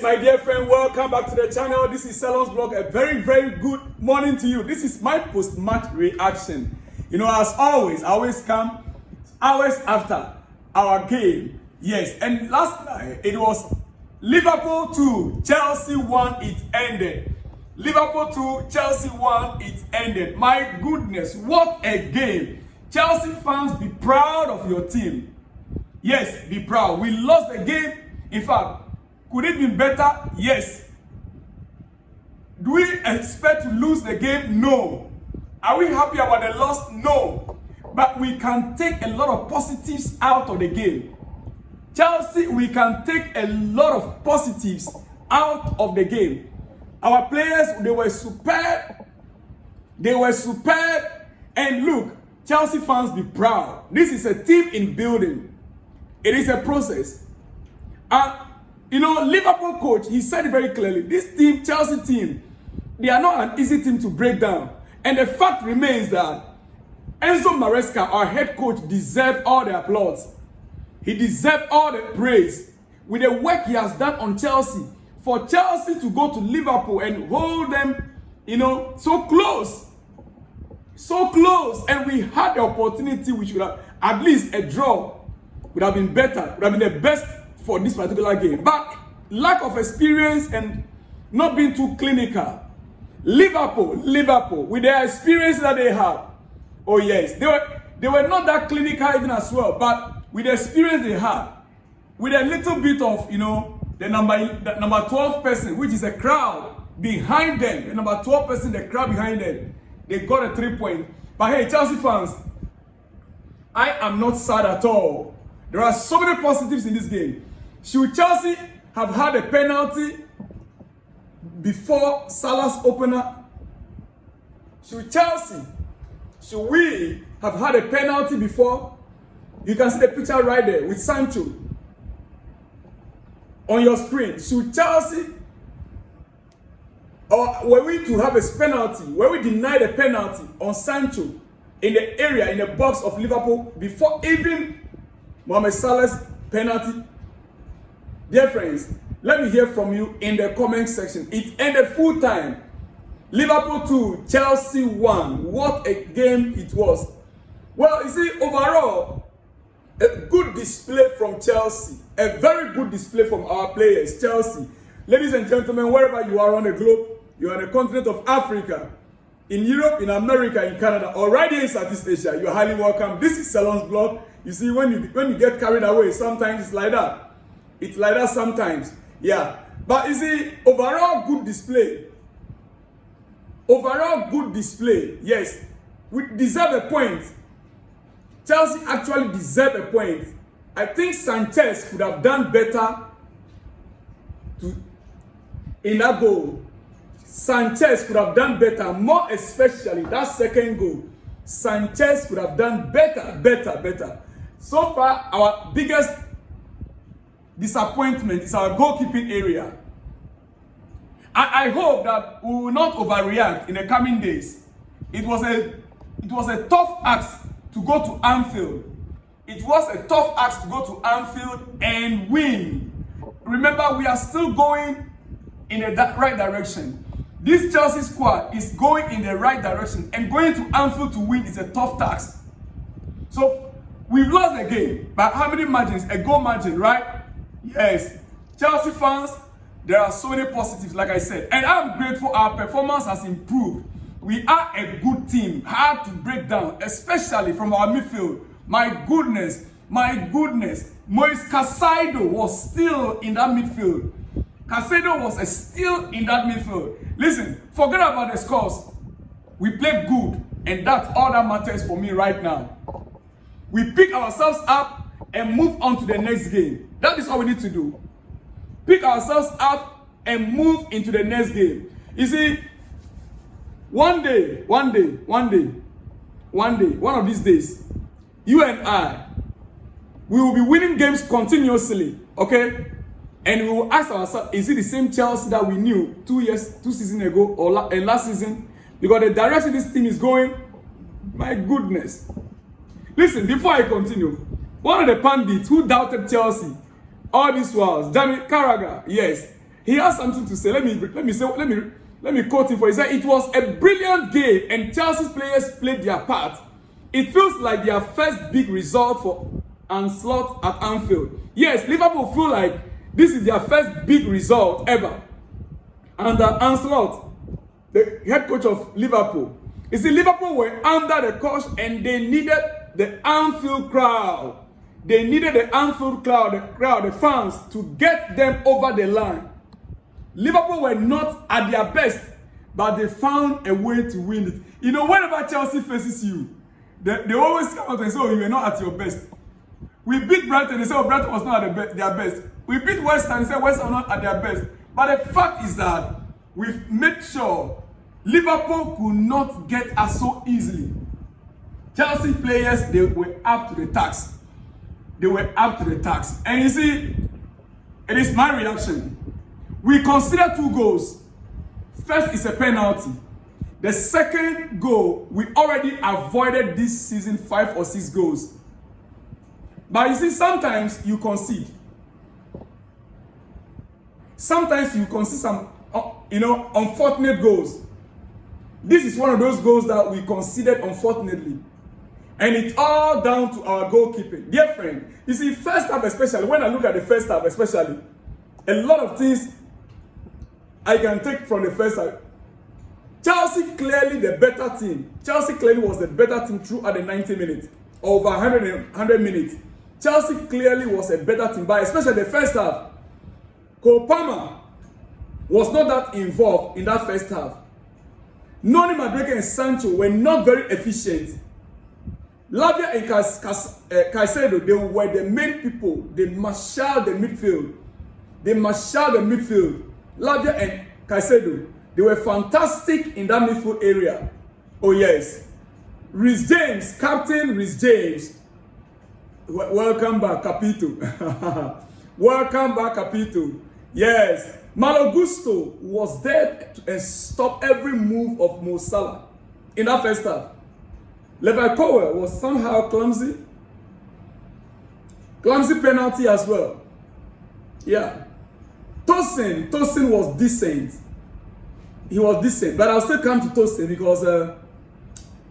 my dear friend, welcome back to the channel. This is Salon's Blog. A very, very good morning to you. This is my post-match reaction. You know, as always, I always come hours after our game. Yes, and last night it was Liverpool 2, Chelsea 1, it ended. Liverpool 2, Chelsea 1, it ended. My goodness, what a game. Chelsea fans, be proud of your team. Yes, be proud. We lost the game. In fact, could it be better? Yes. Do we expect to lose the game? No. Are we happy about the loss? No. But we can take a lot of positives out of the game. Chelsea, we can take a lot of positives out of the game. Our players, they were superb. They were superb. And look, Chelsea fans, be proud. This is a team in building. It is a process. You know, Liverpool coach, he said it very clearly. This team, Chelsea team, they are not an easy team to break down. And the fact remains that Enzo Maresca, our head coach, deserved all the applause. He deserved all the praise with the work he has done on Chelsea. For Chelsea to go to Liverpool and hold them, you know, so close. So close. And we had the opportunity, which would have, at least a draw would have been better, would have been the best for this particular game. But lack of experience and not being too clinical. Liverpool, with their experience that they have. Oh yes, they were not that clinical even as well, but with the experience they had, with a little bit of, you know, the number 12 person, which is a crowd behind them, the number 12 person, the crowd behind them, they got a 3 point. But hey, Chelsea fans, I am not sad at all. There are so many positives in this game. Should Chelsea have had a penalty before Salah's opener? Should we have had a penalty before? You can see the picture right there with Sancho on your screen. Should Chelsea, or were we to have a penalty, were we denied a penalty on Sancho in the area, in the box of Liverpool before even Mohamed Salah's penalty? Dear friends, let me hear from you in the comment section. It ended full time. Liverpool 2, Chelsea 1. What a game it was. Well, you see, overall, a good display from Chelsea. A very good display from our players, Chelsea. Ladies and gentlemen, wherever you are on the globe, you are on the continent of Africa, in Europe, in America, in Canada, or right here in Southeast Asia, you are highly welcome. This is Salon's Blog. You see, when you get carried away, sometimes it's like that. It's like that sometimes. Yeah. But you see, overall good display. Overall good display. Yes. We deserve a point. Chelsea actually deserve a point. I think Sanchez could have done better in that goal. Sanchez could have done better, more especially that second goal. Sanchez could have done better. So far, our biggest disappointment is our goalkeeping area. I hope that we will not overreact in the coming days. It was a tough ask to go to Anfield. It was a tough ask to go to Anfield and win. Remember, we are still going in the right direction. This Chelsea squad is going in the right direction, and going to Anfield to win is a tough task. So we've lost the game by how many margins? A goal margin, right? Yes. Chelsea fans, there are so many positives, like I said. And I'm grateful our performance has improved. We are a good team, hard to break down, especially from our midfield. My goodness. Moise Caicedo was still in that midfield. Caicedo was still in that midfield. Listen, forget about the scores. We played good, and that's all that matters for me right now. We pick ourselves up and move on to the next game. That is all we need to do. Pick ourselves up and move into the next game. You see, one of these days, you and I, we will be winning games continuously, okay? And we will ask ourselves, is it the same Chelsea that we knew 2 seasons ago or last season? Because the direction this team is going, my goodness. Listen, before I continue, one of the pundits who doubted Chelsea all these while, Jamie Carragher, yes, he has something to say. Let me quote him for. He said, "It was a brilliant game, and Chelsea's players played their part. It feels like their first big result for onslaught at Anfield." Yes, Liverpool feel like this is their first big result ever. And Onslaught, the head coach of Liverpool, you see, Liverpool were under the coach and they needed the Anfield crowd. They needed the Anfield crowd, the fans, to get them over the line. Liverpool were not at their best, but they found a way to win it. You know, whenever Chelsea faces you, they always come out and say, "Oh, you were not at your best." We beat Brighton, they say, "Oh, Brighton was not at their best." We beat West Ham, they say West Ham not at their best. But the fact is that we've made sure Liverpool could not get us so easily. Chelsea players, they were up to the task. They were up to the task. And you see, it is my reaction. We consider 2 goals. First is a penalty. The second goal, we already avoided this season 5 or 6 goals. But you see, sometimes you concede. Sometimes you concede some, unfortunate goals. This is one of those goals that we conceded unfortunately. And it's all down to our goalkeeping. Dear friend, you see, first half especially, when I look at the first half especially, a lot of things I can take from the first half. Chelsea clearly the better team. Chelsea clearly was the better team throughout the 90 minutes. Over 100 minutes. Chelsea clearly was a better team, but especially the first half. Cole Palmer was not that involved in that first half. Noni Madueke and Sancho were not very efficient. Lavia and Caicedo, they were the main people. They marshaled the midfield. Lavia and Caicedo, they were fantastic in that midfield area. Oh yes. Rhys James, Captain Rhys James. Welcome back, Capito. Welcome back, Capito. Yes. Malo Gusto was there and stopped every move of Mo Salah in that first half. Levi Colwill was somehow clumsy. Clumsy penalty as well. Yeah. Tosin was decent. He was decent. But I'll still come to Tosin because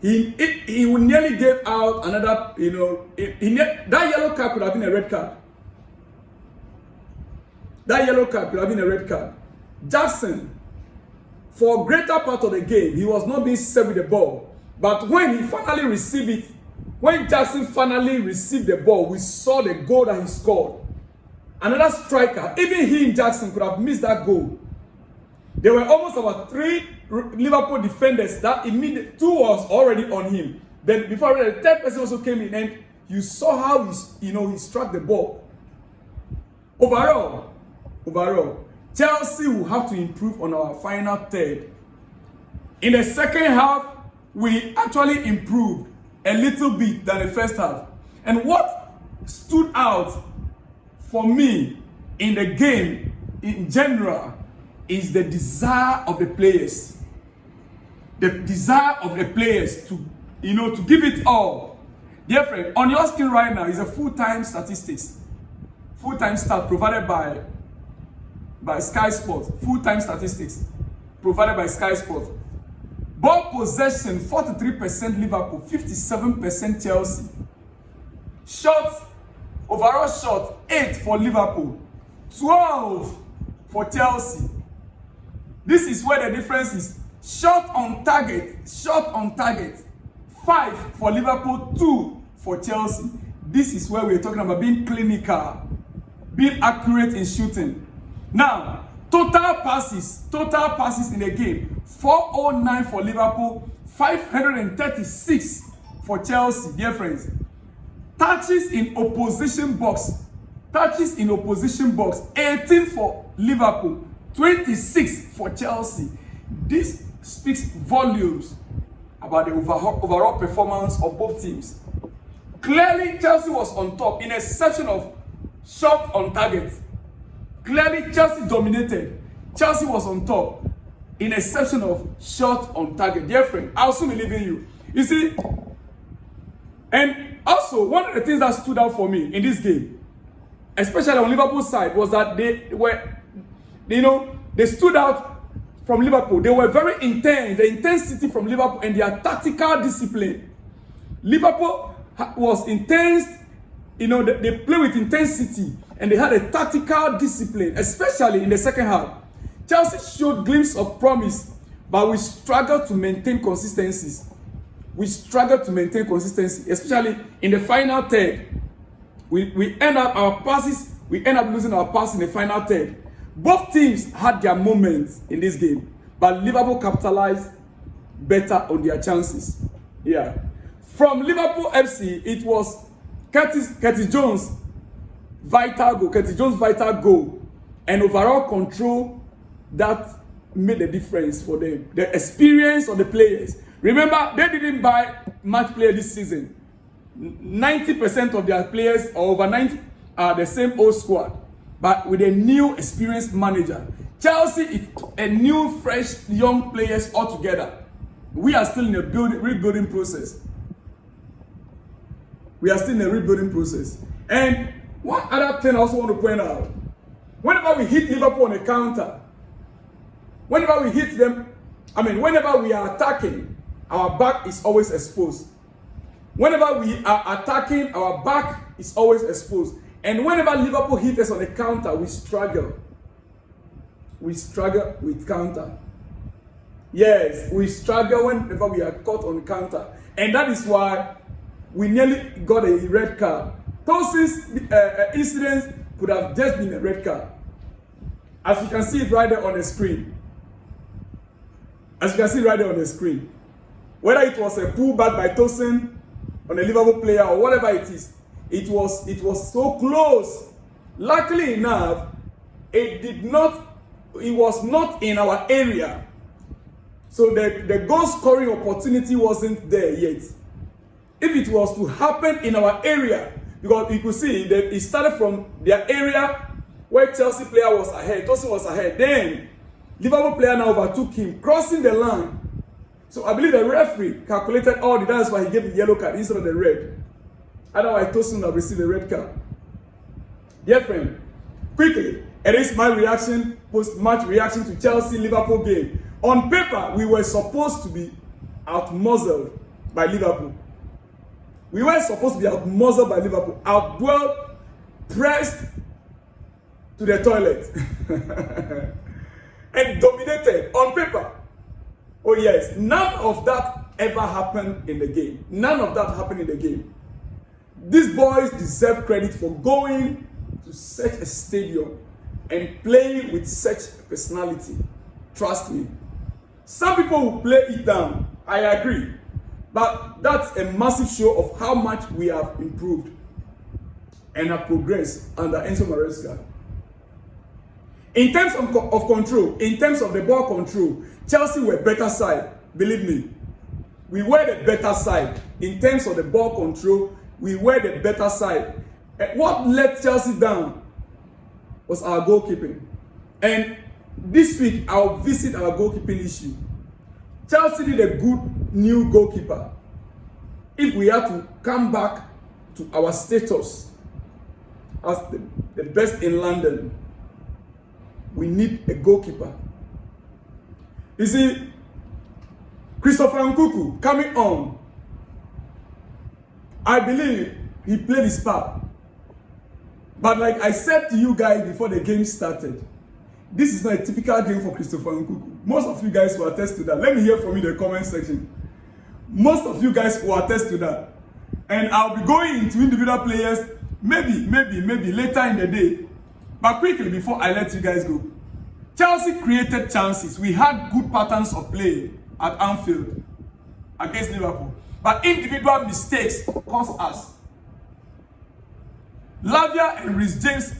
he nearly gave out another, that yellow card could have been a red card. That yellow card could have been a red card. Jackson, for a greater part of the game, he was not being served with the ball. But when he finally received it, when Jackson finally received the ball, we saw the goal that he scored. Another striker, even he and Jackson could have missed that goal. There were almost about 3 Liverpool defenders that immediately, 2 was already on him. Then before the third person also came in, and you saw how he struck the ball. Overall, Chelsea will have to improve on our final third. In the second half, we actually improved a little bit than the first half. And what stood out for me in the game in general is the desire of the players. The desire of the players to give it all. Dear friend, on your screen right now is a full-time statistics. Full-time stat provided by Sky Sports. Full-time statistics provided by Sky Sports. Ball possession, 43% Liverpool, 57% Chelsea. Shots, overall shot, 8 for Liverpool, 12 for Chelsea. This is where the difference is. Shot on target, 5 for Liverpool, 2 for Chelsea. This is where we're talking about being clinical, being accurate in shooting. Now, total passes in the game, 409 for Liverpool, 536 for Chelsea, dear friends. Touches in opposition box, 18 for Liverpool, 26 for Chelsea. This speaks volumes about the overall performance of both teams. Clearly, Chelsea was on top in a section of shot on target. Clearly, Chelsea dominated. Chelsea was on top in a section of shot on target. Dear friend, I also believe in you. You see, and also one of the things that stood out for me in this game, especially on Liverpool's side, was that they stood out from Liverpool. They were very intense. The intensity from Liverpool and their tactical discipline. Liverpool was intense. They play with intensity and they had a tactical discipline, especially in the second half. Chelsea showed glimpses of promise, but we struggled to maintain consistencies. Especially in the final third. We end up losing our passes in the final third. Both teams had their moments in this game, but Liverpool capitalized better on their chances. Yeah. From Liverpool FC, it was Curtis Jones' vital goal, and overall control that made the difference for them. The experience of the players. Remember, they didn't buy match player this season. 90% of their players, or over 90, are the same old squad, but with a new experienced manager. Chelsea is a new, fresh, young players altogether. We are still in a rebuilding process. And one other thing I also want to point out, whenever we hit Liverpool on a counter, whenever we are attacking, our back is always exposed. Whenever we are attacking, our back is always exposed. And whenever Liverpool hit us on a counter, we struggle. We struggle with counter. Yes, we struggle whenever we are caught on counter. And that is why we nearly got a red card. Tosin's incident could have just been a red card. As you can see it right there on the screen. Whether it was a pullback by Tosin on a Liverpool player or whatever it is, it was so close. Luckily enough, it was not in our area. So the goal scoring opportunity wasn't there yet. If it was to happen in our area, because you could see that it started from their area where Chelsea player was ahead, Tosin was ahead. Then Liverpool player now overtook him, crossing the line. So I believe the referee calculated all the that's why he gave the yellow card instead of the red. Otherwise, Tosin would have received a red card. Dear friend, quickly, it is my reaction, post-match reaction to Chelsea-Liverpool game. On paper, we were supposed to be out-muzzled by Liverpool. Out-dwelled, pressed to the toilet. And dominated on paper. Oh yes, none of that ever happened in the game. These boys deserve credit for going to such a stadium and playing with such personality. Trust me. Some people will play it down. I agree. But that's a massive show of how much we have improved and have progressed under Enzo Maresca. In terms of control, in terms of the ball control, Chelsea were better side. Believe me. We were the better side. In terms of the ball control, we were the better side. And what let Chelsea down was our goalkeeping. And this week, I'll visit our goalkeeping issue. Chelsea did a good new goalkeeper. If we have to come back to our status as the best in London, we need a goalkeeper. You see, Christopher Nkunku coming on, I believe he played his part. But like I said to you guys before the game started, this is not a typical game for Christopher Nkunku. Most of you guys will attest to that. Let me hear from you in the comment section. Most of you guys will attest to that. And I'll be going into individual players maybe later in the day. But quickly, before I let you guys go, Chelsea created chances. We had good patterns of play at Anfield against Liverpool. But individual mistakes cost us. Lavia and Reece James,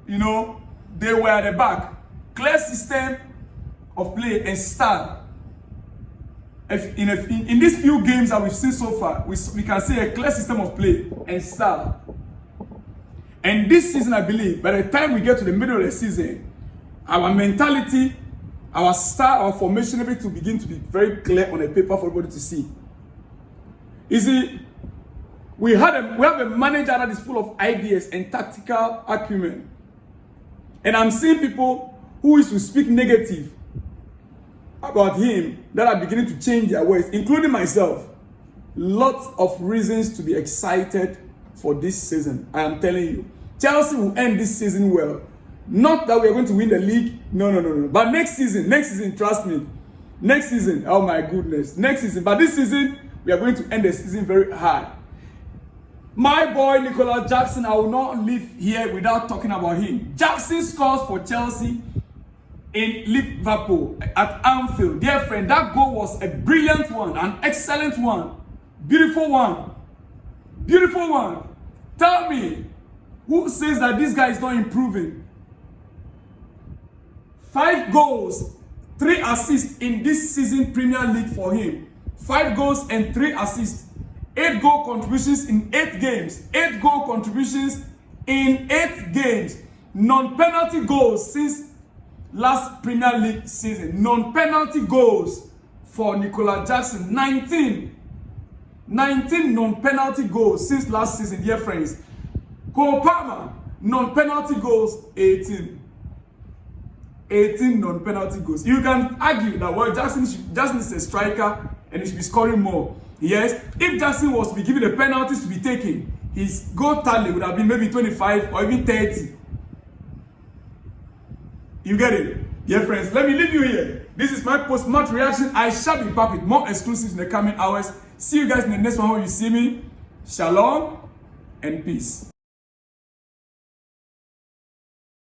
they were at the back. Clear system of play and style. In these few games that we've seen so far, we can see a clear system of play and style. And this season, I believe, by the time we get to the middle of the season, our mentality, our style, our formation, everything will begin to be very clear on a paper for everybody to see. You see, we have a manager that is full of ideas and tactical acumen. And I'm seeing people who used to speak negative about him that are beginning to change their ways, including myself. Lots of reasons to be excited for this season. I am telling you. Chelsea will end this season well. Not that we are going to win the league. No. But next season, trust me. Next season, oh my goodness. Next season. But this season, we are going to end the season very high. My boy, Nicolas Jackson, I will not leave here without talking about him. Jackson scores for Chelsea in Liverpool at Anfield. Dear friend, that goal was a brilliant one, an excellent one, beautiful one. Beautiful one. Tell me, who says that this guy is not improving? 5 goals, 3 assists in this season Premier League for him. 5 goals and 3 assists. 8 goal contributions in 8 games. 8 goal contributions in 8 games. Non-penalty goals since last Premier League season. Non-penalty goals for Nicolas Jackson. 19 non-penalty goals since last season, dear friends. Cole Palmer, non-penalty goals, 18 non-penalty goals. You can argue that, well, Jackson is a striker and he should be scoring more. Yes, if Jackson was to be given the penalties to be taken, his goal tally would have been maybe 25 or even 30. You get it? Dear friends, let me leave you here. This is my post-match reaction. I shall be back with more exclusives in the coming hours. See you guys in the next one when you see me. Shalom and peace.